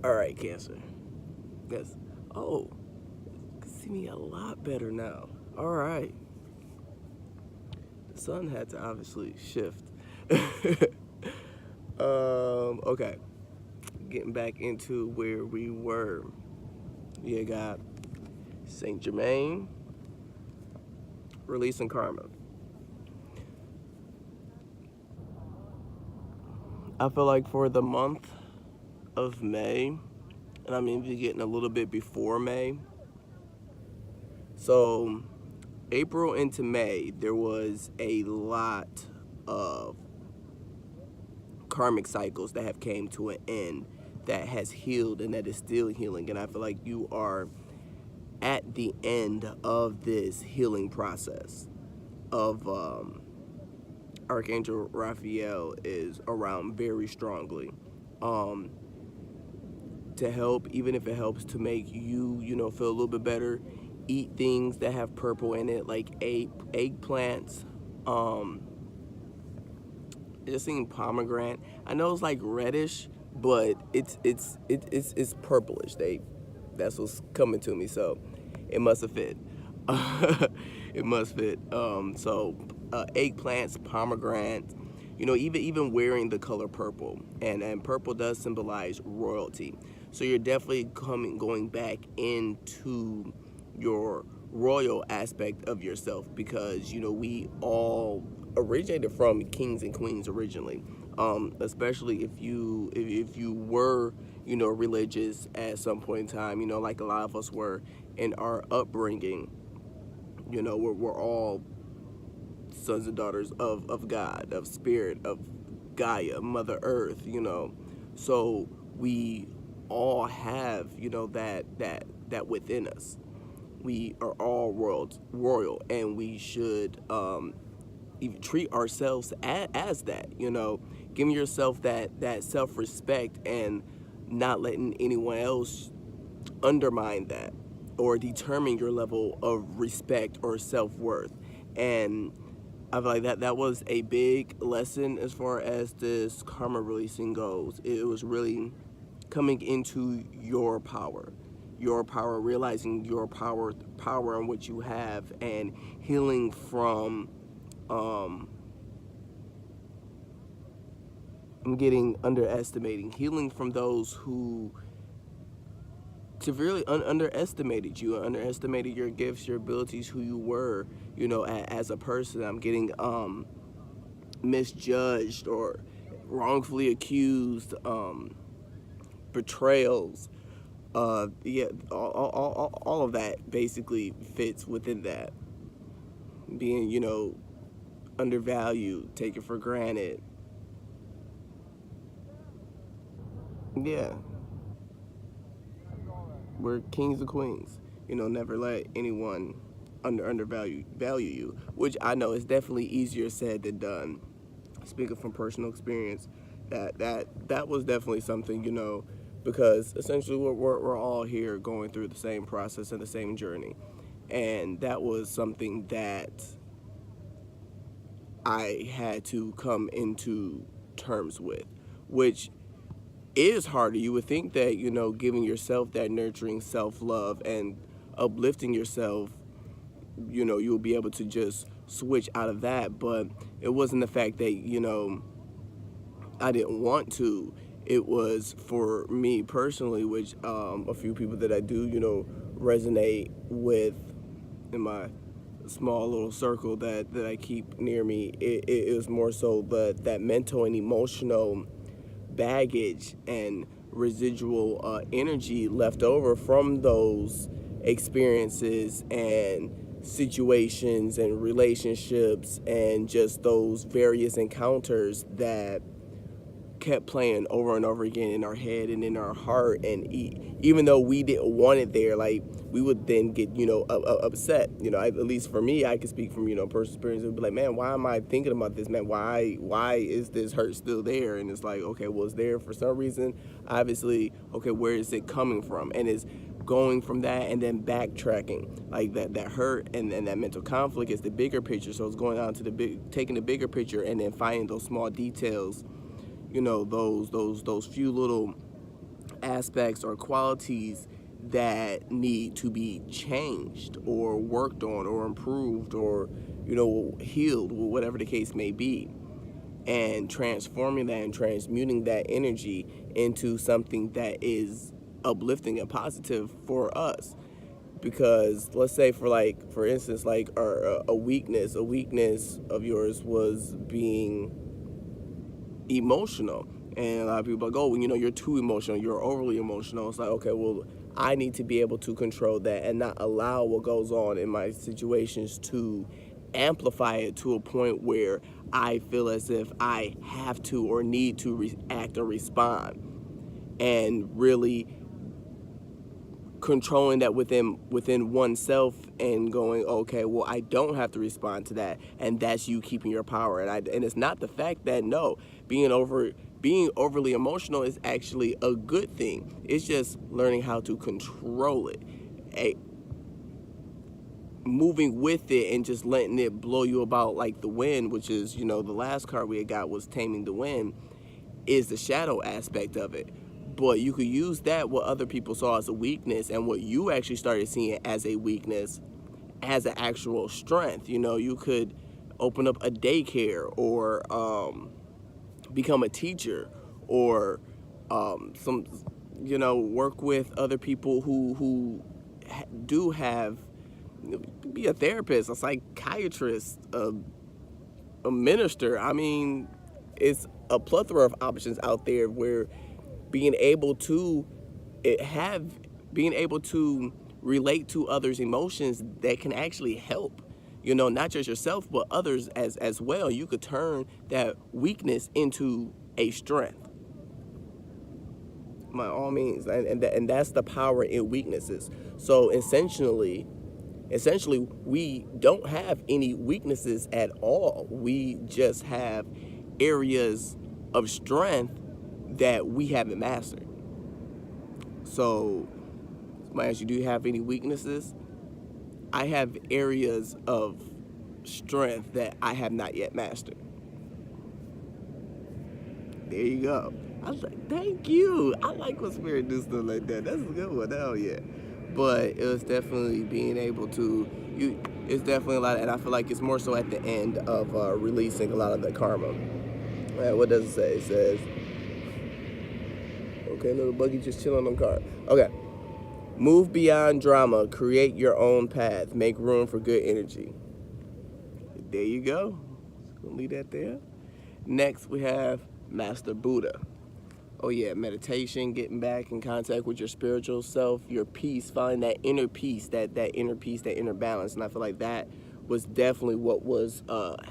All right, Cancer. Yes. Oh, you can see me a lot better now. All right. The sun had to obviously shift. Okay. Getting back into where we were. You got Saint Germain releasing Karma. I feel like for the month of May, and I mean, we're getting a little bit before May. So, April into May, there was a lot of karmic cycles that have came to an end that has healed and that is still healing. And I feel like you are at the end of this healing process of Archangel Raphael is around very strongly. Um, to help, even if it helps to make you, feel a little bit better. Eat things that have purple in it, like eggplants. Um, just seeing pomegranate. I know it's like reddish, but it's purplish. That's what's coming to me. So it must have fit. It must fit. Eggplants, pomegranate. Even wearing the color purple, and purple does symbolize royalty. So you're definitely going back into your royal aspect of yourself, because we all originated from kings and queens originally. Especially if you were religious at some point in time, like a lot of us were in our upbringing. We're all sons and daughters of God, of Spirit, of Gaia, Mother Earth. So we all have that within us. We are all royal, and we should even treat ourselves as that. Giving yourself that self-respect and not letting anyone else undermine that or determine your level of respect or self-worth. And I feel like that was a big lesson as far as this karma releasing goes. It was really coming into your power, realizing your power and what you have, and healing from. I'm getting underestimating, healing from those who severely underestimated you, underestimated your gifts, your abilities, who you were, as a person. I'm getting misjudged or wrongfully accused, betrayals. Yeah, all of that basically fits within that. Being, undervalued, taken for granted. Yeah, we're kings and queens. Never let anyone value you, which I know is definitely easier said than done. Speaking from personal experience, that was definitely something, because essentially we're all here going through the same process and the same journey, and that was something that I had to come into terms with, which is harder. You would think that, giving yourself that nurturing self-love and uplifting yourself, you'll be able to just switch out of that. But it wasn't the fact that, I didn't want to. It was for me personally, which a few people that I do, resonate with in my small little circle that I keep near me. It was more so that mental and emotional baggage and residual energy left over from those experiences and situations and relationships, and just those various encounters that kept playing over and over again in our head and in our heart. And even though we didn't want it there, like, we would then get upset. At least for me, I could speak from personal experience. It would be like, man, why am I thinking about this, man? Why is this hurt still there? And it's like, okay, well, it's there for some reason, obviously. Okay, where is it coming from? And it's going from that and then backtracking, like that hurt and that mental conflict is the bigger picture. So it's going on to taking the bigger picture and then finding those small details, those few little aspects or qualities that need to be changed or worked on or improved or, healed, whatever the case may be, and transforming that and transmuting that energy into something that is uplifting and positive for us. Because let's say, for instance, like a weakness of yours was being emotional. And a lot of people are like, oh, you're too emotional, you're overly emotional. It's like, okay, well, I need to be able to control that and not allow what goes on in my situations to amplify it to a point where I feel as if I have to or need to react or respond. And really controlling that within oneself and going, okay, well, I don't have to respond to that, and that's you keeping your power. And it's not the fact that, no, being overly emotional is actually a good thing. It's just learning how to control it, moving with it, and just letting it blow you about like the wind, which is, the last card we had got was Taming the Wind, is the shadow aspect of it. But you could use that, what other people saw as a weakness, and what you actually started seeing as a weakness, as an actual strength. You could open up a daycare, or become a teacher, or work with other people who do have, be a therapist, a psychiatrist, a minister. I mean, it's a plethora of options out there where being able to relate to others' emotions that can actually help, not just yourself but others as well. You could turn that weakness into a strength, by all means, and that's the power in weaknesses. So essentially we don't have any weaknesses at all. We just have areas of strength that we haven't mastered. So, my ask you, do you have any weaknesses? I have areas of strength that I have not yet mastered. There you go. I was like, thank you. I like when spirit do stuff like that. That's a good one. Hell yeah. But it was definitely being able to, it's definitely a lot, and I feel like it's more so at the end of releasing a lot of the karma. What does it say? It says, okay, little buggy just chilling on the car. Okay. Move beyond drama. Create your own path. Make room for good energy. There you go. We'll leave that there. Next, we have Master Buddha. Oh yeah, meditation, getting back in contact with your spiritual self, your peace, finding that inner peace, that inner balance. And I feel like that was definitely what was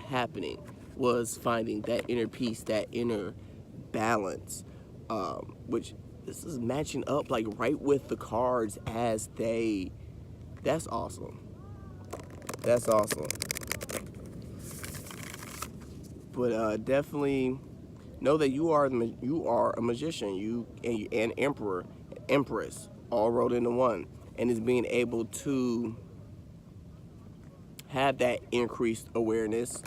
happening, was finding that inner peace, that inner balance, which this is matching up like right with the cards as they. That's awesome. That's awesome. But definitely know that you are a magician, you and emperor, empress, all rolled into one, and is being able to have that increased awareness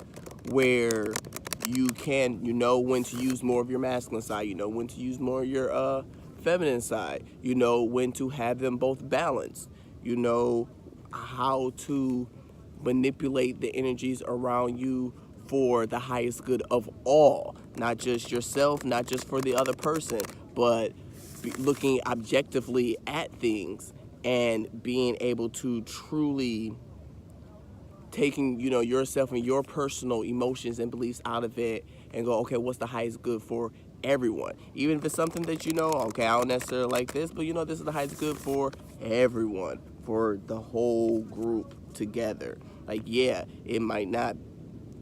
where you know when to use more of your masculine side, you know when to use more of your feminine side, you know when to have them both balanced, you know how to manipulate the energies around you for the highest good of all, not just yourself, not just for the other person, but looking objectively at things and being able to truly taking, yourself and your personal emotions and beliefs out of it and go, okay, what's the highest good for everyone? Even if it's something that okay, I don't necessarily like this, but this is the highest good for everyone, for the whole group together. Like, yeah, it might not,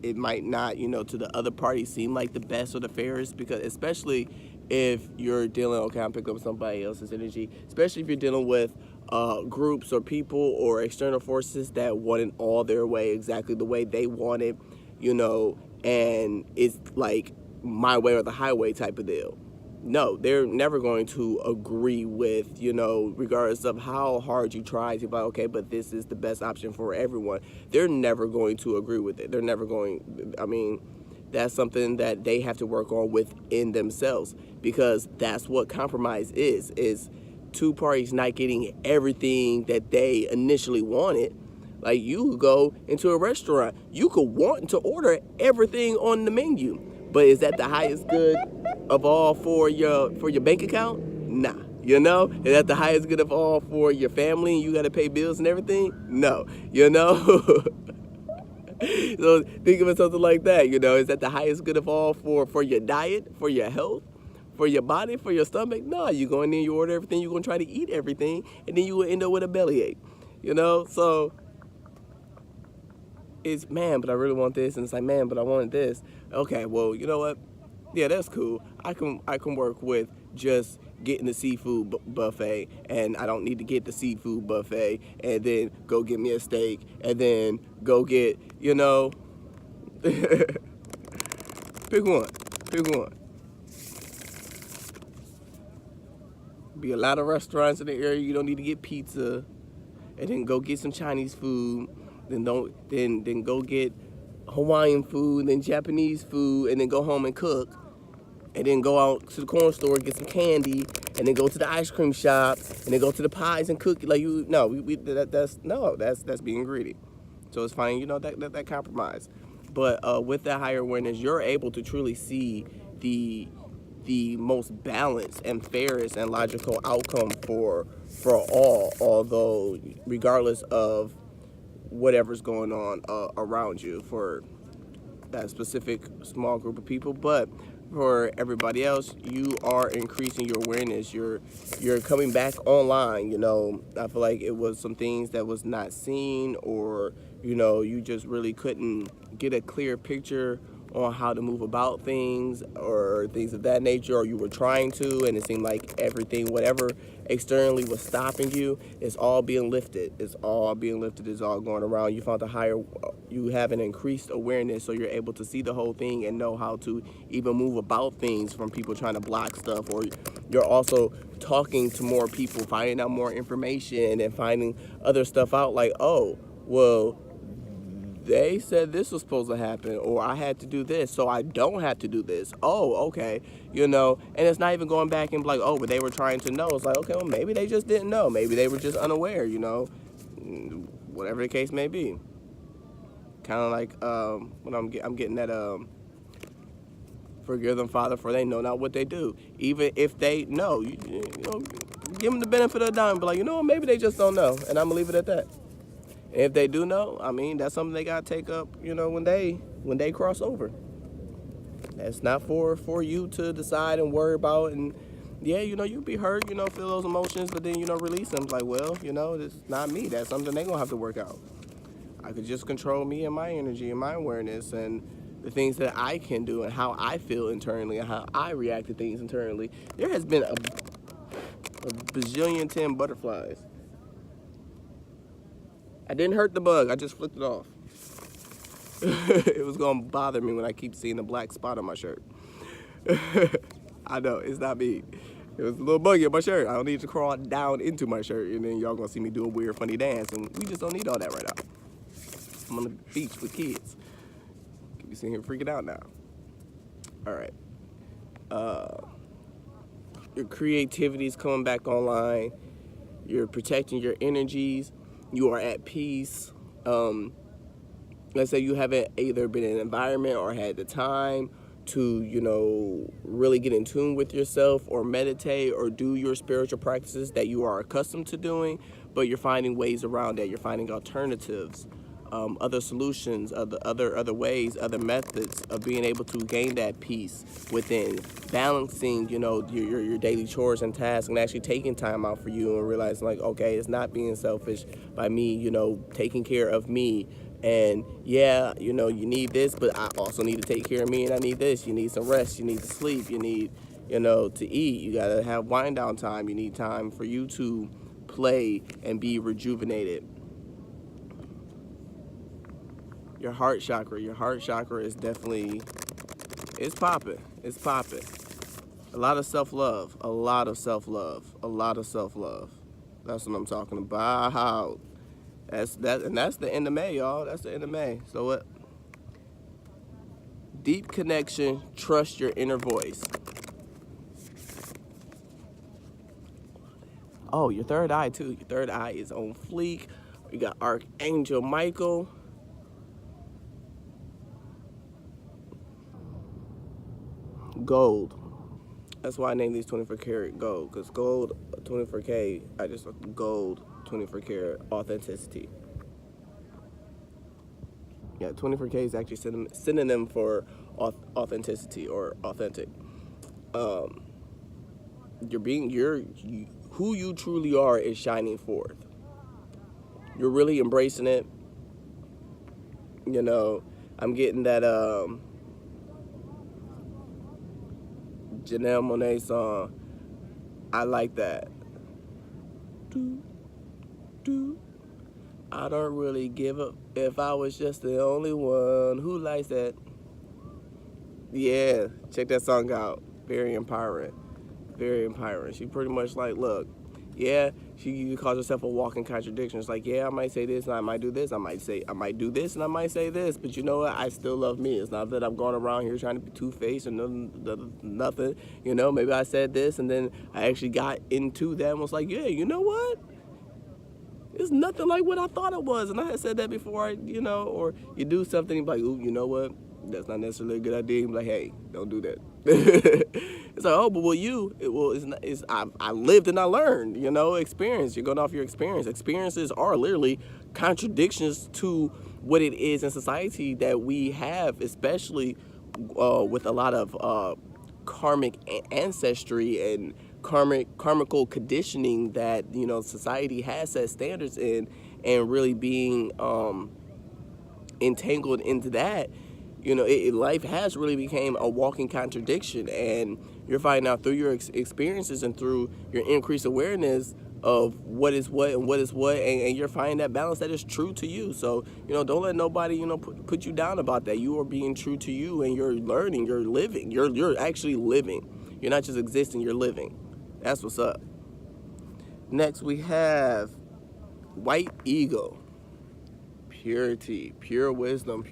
to the other party seem like the best or the fairest, because especially if you're dealing, okay, I'm picking up somebody else's energy, especially if you're dealing with groups or people or external forces that want it all their way, exactly the way they want it, and it's like my way or the highway type of deal. No, they're never going to agree with, regardless of how hard you try to be like, okay, but this is the best option for everyone. They're never going to agree with it. They're never going, that's something that they have to work on within themselves, because that's what compromise is two parties not getting everything that they initially wanted. Like, you could go into a restaurant, you could want to order everything on the menu, but is that the highest good of all for your bank account? Nah. You know, is that the highest good of all for your family and you got to pay bills and everything? No. You know. So think of it something like that. You know, is that the highest good of all for your diet, for your health, for your body, for your stomach? No, you go in there, you order everything, you're gonna try to eat everything, and then you will end up with a bellyache. You know, so it's, man, but I really want this, and it's like, man, but I wanted this. Okay, well, you know what? Yeah, that's cool. I can work with just getting the seafood buffet, and I don't need to get the seafood buffet and then go get me a steak and then go get, you know, pick one, pick one. Be a lot of restaurants in the area. You don't need to get pizza, and then go get some Chinese food. Then go get Hawaiian food, then Japanese food, and then go home and cook. And then go out to the corner store, get some candy, and then go to the ice cream shop, and then go to the pies and cookies. Like, that's being greedy. So it's fine, you know, that compromise. But with that higher awareness, you're able to truly see the most balanced and fairest and logical outcome for all. Although, regardless of whatever's going on around you for that specific small group of people, but for everybody else, you are increasing your awareness. You're coming back online. You know, I feel like it was some things that was not seen, or, you know, you just really couldn't get a clear picture on how to move about things or things of that nature, or you were trying to, and it seemed like everything, whatever externally was stopping you, it's all being lifted. It's all being lifted. It's all going around. You found you have an increased awareness, so you're able to see the whole thing and know how to even move about things from people trying to block stuff. Or you're also talking to more people, finding out more information and finding other stuff out, like, oh, well, they said this was supposed to happen, or I had to do this, so I don't have to do this. Oh, okay, you know, and it's not even going back and like, oh, but they were trying to know. It's like, okay, well, maybe they just didn't know. Maybe they were just unaware, you know, whatever the case may be. Kind of like when I'm getting that forgive them, Father, for they know not what they do. Even if they know, you know, give them the benefit of the doubt, but like, you know, maybe they just don't know, and I'm gonna leave it at that. If they do know, I mean, that's something they gotta take up, you know, when they cross over. That's not for you to decide and worry about. And yeah, you know, you be hurt, you know, feel those emotions, but then, you know, release them. Like, well, you know, it's not me. That's something they gonna have to work out. I could just control me and my energy and my awareness and the things that I can do and how I feel internally and how I react to things internally. There has been a bazillion 10 butterflies. I didn't hurt the bug, I just flicked it off. It was gonna bother me when I keep seeing the black spot on my shirt. I know, it's not me. It was a little buggy on my shirt. I don't need to crawl down into my shirt, and then y'all gonna see me do a weird, funny dance, and we just don't need all that right now. I'm on the beach with kids. Can be sitting here freaking out now. All right. Your creativity is coming back online. You're protecting your energies. You are at peace. Let's say you haven't either been in an environment or had the time to, you know, really get in tune with yourself or meditate or do your spiritual practices that you are accustomed to doing, but you're finding ways around that. You're finding alternatives, other solutions, other ways, other methods of being able to gain that peace within, balancing, you know, your daily chores and tasks, and actually taking time out for you and realizing, like, okay, it's not being selfish by me, you know, taking care of me. And yeah, you know, you need this, but I also need to take care of me, and I need this. You need some rest, you need to sleep, you need, you know, to eat. You gotta have wind down time. You need time for you to play and be rejuvenated. Your heart chakra is definitely, it's popping. A lot of self-love. That's what I'm talking about. That's the end of May, y'all. That's the end of May. So what? deep connection, trust your inner voice. Oh, your third eye too. Your third eye is on fleek. You got Archangel Michael. Gold. That's why I named these 24 karat gold, because gold 24K, I just gold 24 karat authenticity. Yeah, 24K is actually synonym for authenticity or authentic. Who you truly are is shining forth. You're really embracing it. You know, I'm getting that Janelle Monáe song. I like that. Do, do. I don't really give up if I was just the only one who likes that. Yeah, check that song out. Very empowering. Very empowering. She pretty much like, look, yeah, she calls herself a walking contradiction. It's like, yeah, I might say this and I might do this. I might do this and I might say this. But you know what? I still love me. It's not that I'm going around here trying to be two-faced and nothing. You know, maybe I said this and then I actually got into that and was like, yeah, you know what? It's nothing like what I thought it was. And I had said that before, or you do something, you're like, ooh, you know what? That's not necessarily a good idea. You're like, hey, don't do that. It's like, oh, but I lived and I learned, experience. You're going off your experience. Experiences are literally contradictions to what it is in society that we have, especially with a lot of karmic ancestry and karmical conditioning that society has set standards in, and really being entangled into that, life has really became a walking contradiction. And you're finding out through your experiences and through your increased awareness of what is what and what is what, and you're finding that balance that is true to you. So don't let nobody put you down about that. You are being true to you, and you're learning, you're living, you're actually living. You're not just existing, you're living. That's what's up. Next we have White Eagle. Purity, pure wisdom.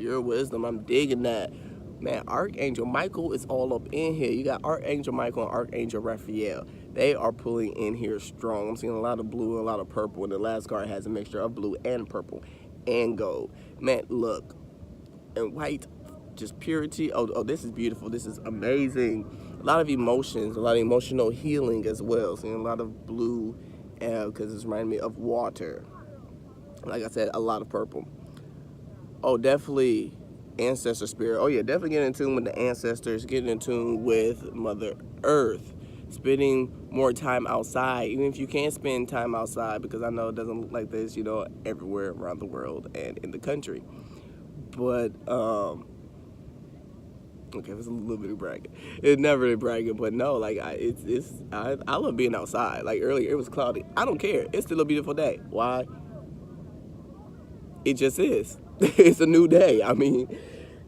I'm digging that. Man, Archangel Michael is all up in here. You got Archangel Michael and Archangel Raphael. They are pulling in here strong. I'm seeing a lot of blue and a lot of purple, and the last card has a mixture of blue and purple and gold. Man, look. And white, just purity. Oh, this is beautiful. This is amazing. A lot of emotions, a lot of emotional healing as well. Seeing a lot of blue, because it's reminding me of water. Like I said, a lot of purple. Oh, definitely ancestor spirit. Oh yeah, definitely getting in tune with the ancestors, getting in tune with Mother Earth, spending more time outside, even if you can't spend time outside, because I know it doesn't look like this, everywhere around the world and in the country. But okay, it was a little bit of bragging. It's never really bragging, but no, like I love being outside. Like earlier, it was cloudy. I don't care. It's still a beautiful day. Why? It just is. It's a new day. I mean,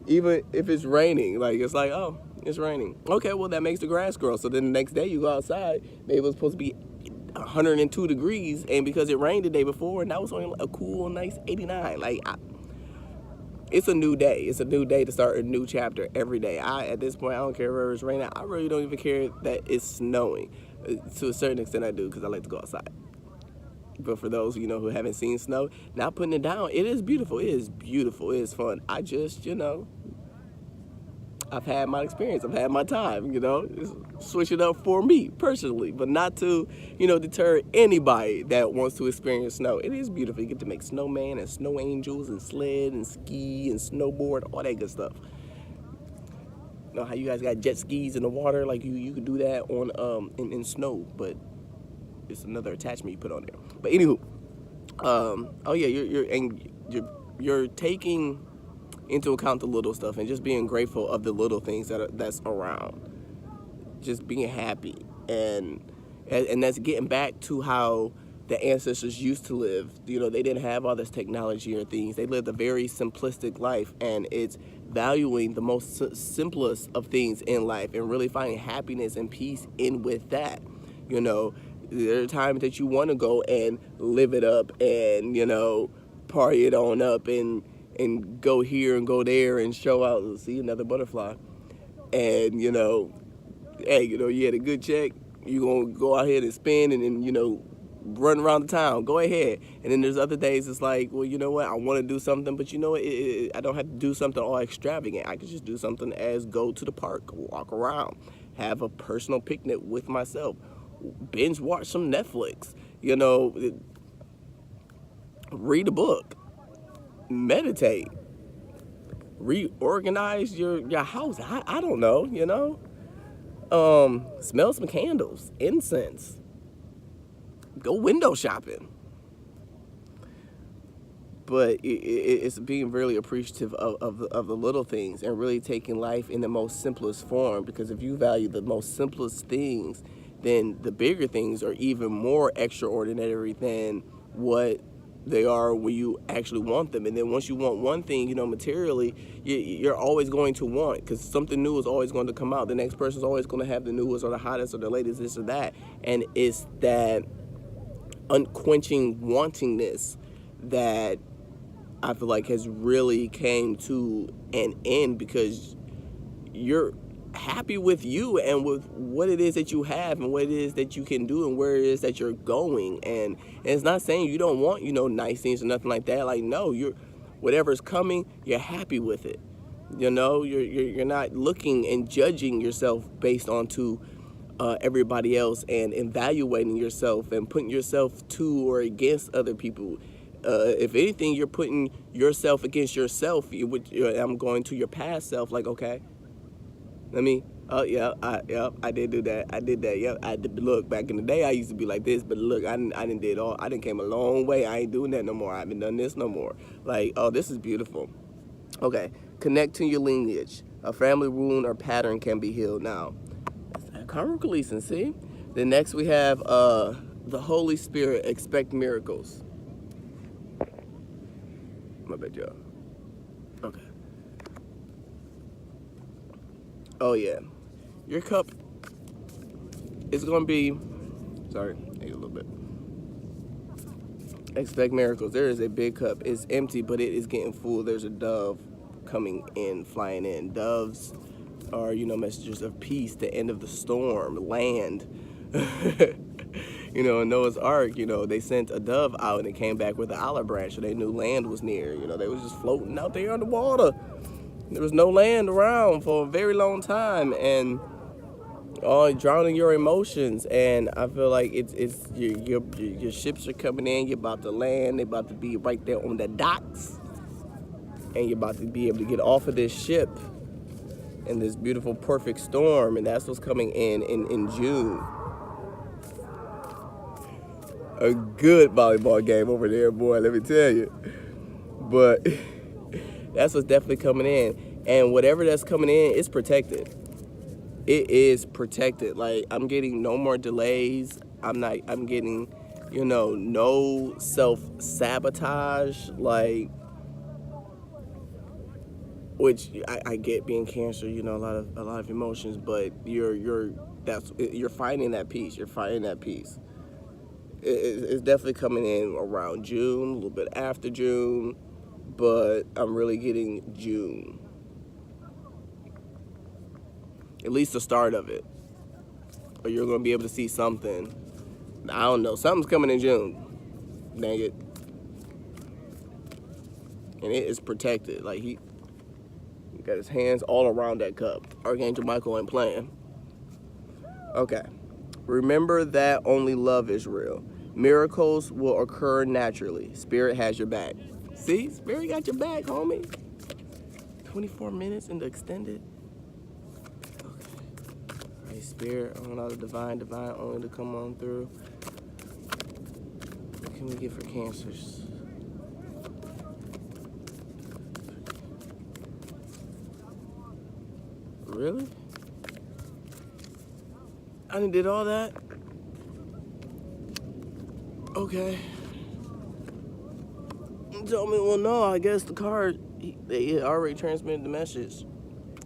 even if it's raining, like it's like, oh, it's raining. Okay, well that makes the grass grow. So then the next day you go outside, maybe it was supposed to be 102 degrees, and because it rained the day before, and that was only a cool, nice 89. It's a new day. It's a new day to start a new chapter every day. At this point, I don't care where it's raining. I really don't even care that it's snowing. To a certain extent, I do, because I like to go outside. But for those, who haven't seen snow, not putting it down, it is beautiful. It is beautiful. It is fun. I just, I've had my experience. I've had my time, Just switch it up for me personally, but not to, deter anybody that wants to experience snow. It is beautiful. You get to make snowman and snow angels and sled and ski and snowboard, all that good stuff. You know how you guys got jet skis in the water? Like you could do that on in snow, but it's another attachment you put on there. But anywho, oh yeah, you're taking into account the little stuff and just being grateful of the little things that's around. Just being happy, and that's getting back to how the ancestors used to live. They didn't have all this technology or things. They lived a very simplistic life, and it's valuing the most simplest of things in life and really finding happiness and peace in with that. There are times that you want to go and live it up and, party it on up and and go here and go there and show out. See another butterfly, and hey, you had a good check. You gonna go out here and spend and then run around the town. Go ahead. And then there's other days it's like, well, you know what? I want to do something, but you know what? I don't have to do something all extravagant. I can just do something as go to the park, walk around, have a personal picnic with myself, binge watch some Netflix. Read a book, meditate, reorganize your house. I don't know. Smell some candles, incense. Go window shopping. But it's being really appreciative of the little things and really taking life in the most simplest form, because if you value the most simplest things, then the bigger things are even more extraordinary than what they are when you actually want them. And then once you want one thing, materially, you're always going to want, because something new is always going to come out. The next person's always going to have the newest or the hottest or the latest this or that. And it's that unquenching wantingness that I feel like has really came to an end, because you're happy with you and with what it is that you have and what it is that you can do and where it is that you're going. And it's not saying you don't want, nice things or nothing like that. Like, no, whatever's coming, you're happy with it. You're not looking and judging yourself based on everybody else and evaluating yourself and putting yourself to or against other people. If anything, you're putting yourself against yourself. I'm going to your past self, like, okay, I did do that. I did that. Yep, look, back in the day, I used to be like this, but look, I didn't came a long way. I ain't doing that no more. I haven't done this no more. Like, oh, this is beautiful. Okay, connect to your lineage. A family wound or pattern can be healed now. Karmic releasing, see? Then next we have the Holy Spirit, expect miracles. My bad, y'all. Okay. Oh, yeah. Your cup is going to be... Sorry, ate a little bit. Expect miracles. There is a big cup. It's empty, but it is getting full. There's a dove coming in, flying in. Doves are, messengers of peace, the end of the storm, land. In Noah's Ark, they sent a dove out and it came back with an olive branch, so they knew land was near. They was just floating out there on the water. There was no land around for a very long time, and drowning your emotions. And I feel like it's your ships are coming in. You're about to land. They're about to be right there on the docks, and you're about to be able to get off of this ship in this beautiful, perfect storm. And that's what's coming in June. A good volleyball game over there, boy, let me tell you. But that's what's definitely coming in. And whatever that's coming in, it's protected. It is protected. Like, I'm getting no more delays. I'm getting, no self-sabotage. Like, which I get being Cancer, a lot of emotions, but you're finding that peace. You're finding that peace. It's definitely coming in around June, a little bit after June, but I'm really getting June. At least the start of it. Or you're going to be able to see something. I don't know. Something's coming in June. Dang it. And it is protected. Like, he got his hands all around that cup. Archangel Michael ain't playing. Okay. Remember that only love is real. Miracles will occur naturally. Spirit has your back. See? Spirit got your back, homie. 24 minutes in the extended. Okay. All right, Spirit, allow the divine only to come on through. What can we get for Cancers? Really? I done did all that? Okay. You told me, well, no, I guess the card, they already transmitted the message.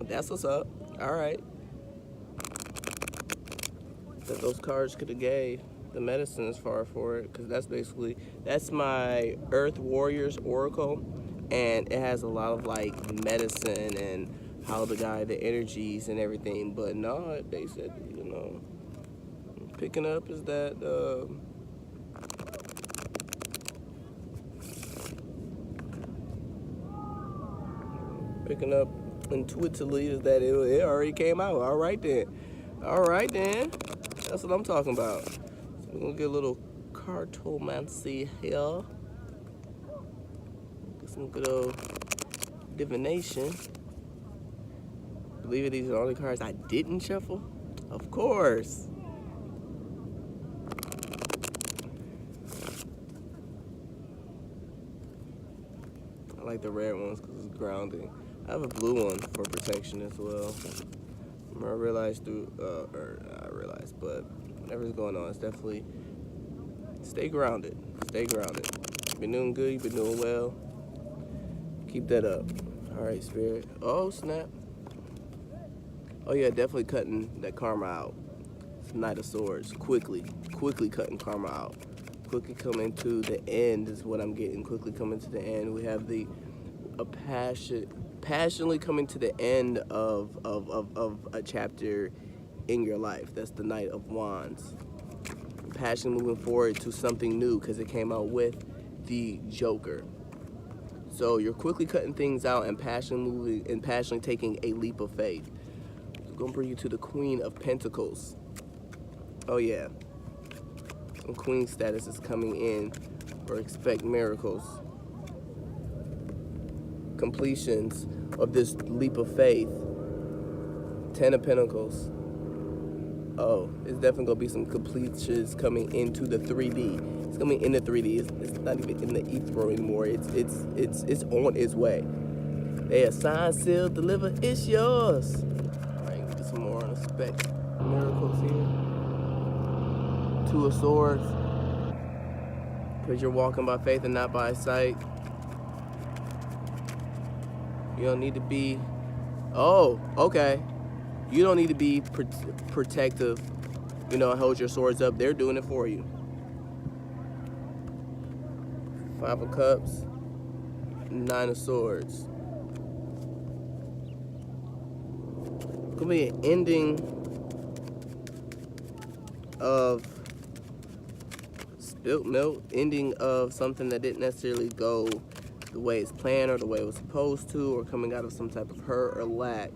That's what's up. All right. That those cards could have gave the medicine as far for it, because that's my Earth Warriors Oracle. and it has a lot of like medicine and how the energies and everything. But no, they said, picking up is that picking up intuitively is that it already came out. All right then, that's what I'm talking about. So we're gonna get a little cartomancy here, get some good old divination. Believe it, these are the only cards I didn't shuffle. Of course. I like the red ones because it's grounding. I have a blue one for protection as well. I realized but whatever's going on, it's definitely stay grounded. Stay grounded. You've been doing good, you've been doing well. Keep that up. All right, Spirit. Oh, snap. Oh, yeah, definitely cutting that karma out. It's Knight of Swords. Quickly cutting karma out. Quickly coming to the end is what I'm getting. Quickly coming to the end. We have passionately coming to the end of a chapter in your life. That's the Knight of Wands. Passion moving forward to something new because it came out with the Joker. So you're quickly cutting things out and passionately taking a leap of faith. I'm gonna bring you to the Queen of Pentacles. Oh yeah. And Queen status is coming in, or expect miracles. Completions of this leap of faith. 10 of Pentacles. Oh, it's definitely gonna be some completions coming into the 3D. It's coming into 3D. It's not even in the ether anymore. It's on its way. They assign, seal, deliver. It's yours. All right, get some more expect miracles here. 2 of Swords. Because you're walking by faith and not by sight. You don't need to be. Oh, okay. You don't need to be protective, hold your swords up. They're doing it for you. 5 of Cups, 9 of Swords. Could be an ending of spilt milk, ending of something that didn't necessarily go the way it's planned or the way it was supposed to, or coming out of some type of hurt or lack.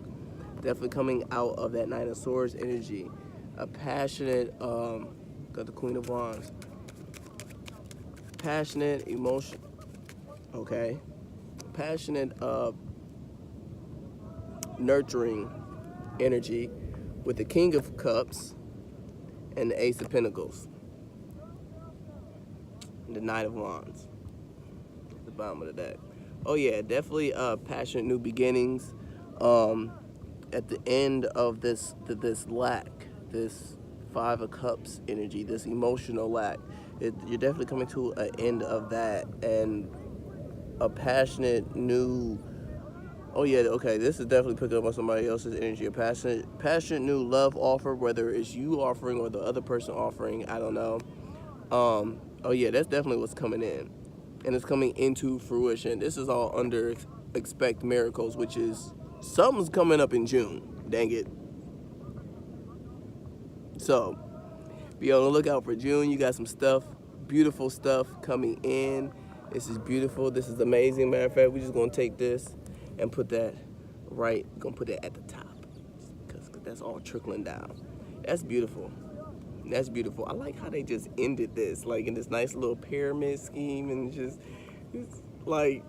Definitely coming out of that Nine of Swords energy. A passionate, got the Queen of Wands. Passionate, emotion, okay. Passionate, nurturing energy with the King of Cups and the Ace of Pentacles. And the Knight of Wands. At the bottom of the deck. Oh yeah, definitely passionate new beginnings. At the end of this lack, this 5 of Cups energy, this emotional lack, you're definitely coming to an end of that, and a passionate new. Oh yeah, okay. This is definitely picking up on somebody else's energy. A passionate new love offer, whether it's you offering or the other person offering. I don't know. Oh yeah, that's definitely what's coming in, and it's coming into fruition. This is all under expect miracles, which is. Something's coming up in June, dang it. So, be on the lookout for June. You got some stuff, beautiful stuff coming in. This is beautiful. This is amazing. Matter of fact, we're just going to take this and put that right. We're going to put it at the top because that's all trickling down. That's beautiful. That's beautiful. I like how they just ended this, like in this nice little pyramid scheme, and just it's like.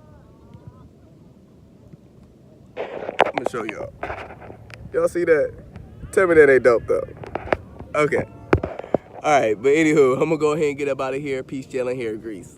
I'm gonna show y'all. Y'all see that? Tell me that ain't dope though. Okay. All right, but anywho, I'm gonna go ahead and get up out of here. Peace, gel, and hair grease.